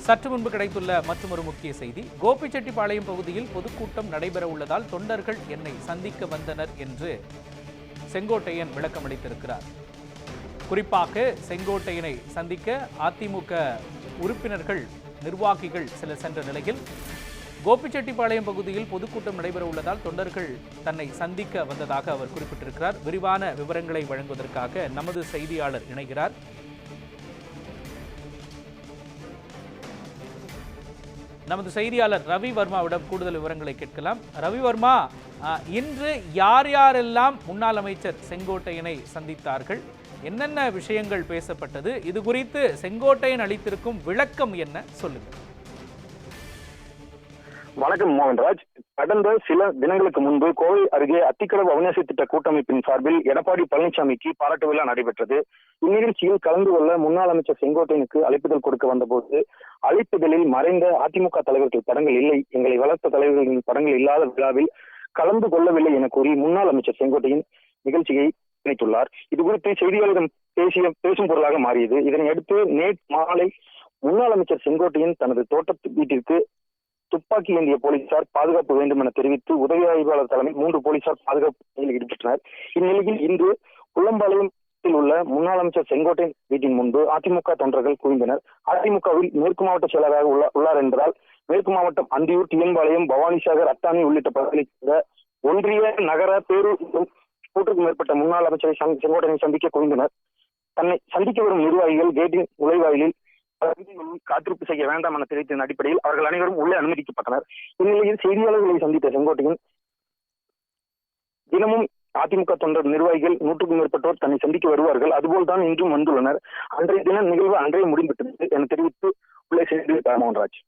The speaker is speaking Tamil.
சற்று முன்பு கிடைத்துள்ள மற்றொரு முக்கிய செய்தி, கோபிச்செட்டிப்பாளையம் பகுதியில் பொதுக்கூட்டம் நடைபெற உள்ளதால் தொண்டர்கள் என்னை சந்திக்க வந்தனர் என்று செங்கோட்டையன் விளக்கம் அளித்திருக்கிறார். குறிப்பாக செங்கோட்டையனை சந்திக்க அதிமுக உறுப்பினர்கள், நிர்வாகிகள் சிலர் சென்ற நிலையில் கோபிச்செட்டிப்பாளையம் பகுதியில் பொதுக்கூட்டம் நடைபெற உள்ளதால் தொண்டர்கள் தன்னை சந்திக்க வந்ததாக அவர் குறிப்பிட்டிருக்கிறார். விரிவான விவரங்களை வழங்குவதற்காக நமது செய்தியாளர் இணைகிறார். நமது செய்தியாளர் ரவி வர்மாவிடம் கூடுதல் விவரங்களை கேட்கலாம். ரவி வர்மா, இன்று யார் யாரெல்லாம் முன்னாள் அமைச்சர் செங்கோட்டையனை சந்தித்தார்கள், என்னென்ன விஷயங்கள் பேசப்பட்டது, இது குறித்து செங்கோட்டையன் அளித்திருக்கும் விளக்கம் என்ன, சொல்லுங்க. வணக்கம் மோகன்ராஜ். கடந்த சில தினங்களுக்கு முன்பு கோவை அருகே அத்திக்கடவு அவிநாசி திட்ட கூட்டமைப்பின் சார்பில் எடப்பாடி பழனிசாமிக்கு பாராட்டு விழா நடைபெற்றது. இந்நிகழ்ச்சியில் கலந்து கொள்ள முன்னாள் அமைச்சர் செங்கோட்டையனுக்கு அழைப்புதல் கொடுக்க வந்தபோது அழைப்புதலில் மறைந்த அதிமுக தலைவர்கள் படங்கள் இல்லை, எங்களை வளர்த்த தலைவர்களின் படங்கள் இல்லாத விழாவில் கலந்து கொள்ளவில்லை என கூறி முன்னாள் அமைச்சர் செங்கோட்டையன் நிகழ்ச்சியை இணைத்துள்ளார். இது குறித்து செய்தியாளர்களிடம் பேசும் பொருளாக மாறியது. இதனையடுத்து நேற்று மாலை முன்னாள் அமைச்சர் செங்கோட்டையன் தனது தோட்டத்து வீட்டிற்கு துப்பாக்கி ஏந்திய போலீசார் பாதுகாப்பு வேண்டும் என தெரிவித்து உதவி ஆய்வாளர் தலைமை 3 போலீசார் பாதுகாப்பு ஈடுபட்டனர். இந்நிலையில் இன்று குள்ளம்பாளையத்தில் உள்ள முன்னாள் அமைச்சர் செங்கோட்டையன் வீட்டின் முன்பு அதிமுக தொண்டர்கள் குவிந்தனர். அதிமுகவில் மேற்கு மாவட்ட செயலராக உள்ளார் என்பதால் மேற்கு மாவட்டம் அந்தியூர், டிஎன்பாளையம், பவானிசாகர், அத்தானி உள்ளிட்ட பகுதிகளைச் சேர்ந்த ஒன்றிய, நகர, பேரூர் 100க்கும் மேற்பட்ட முன்னாள் அமைச்சரை செங்கோட்டையனை சந்திக்க குவிந்தனர். தன்னை சந்திக்க வரும் நிர்வாகிகள் கேட்டின் நுழைவாயிலில் காத்திருப்பு செய்ய வேண்டாம் என தெரிவித்ததன் அடிப்படையில் அவர்கள் அனைவரும் உள்ளே அனுமதிக்கப்பட்டனர். இந்நிலையில் செய்தியாளர்களை சந்தித்த செங்கோட்டையன் தினமும் அதிமுக தொண்டர் நிர்வாகிகள் 100க்கும் மேற்பட்டோர் தன்னை சந்திக்க வருவார்கள், அதுபோல்தான் இன்றும் வந்துள்ளனர். அன்றைய தினம் நிகழ்வு அன்றைய முடிந்துவிட்டது என தெரிவித்து உள்ளே சென்று மோகன்ராஜ்.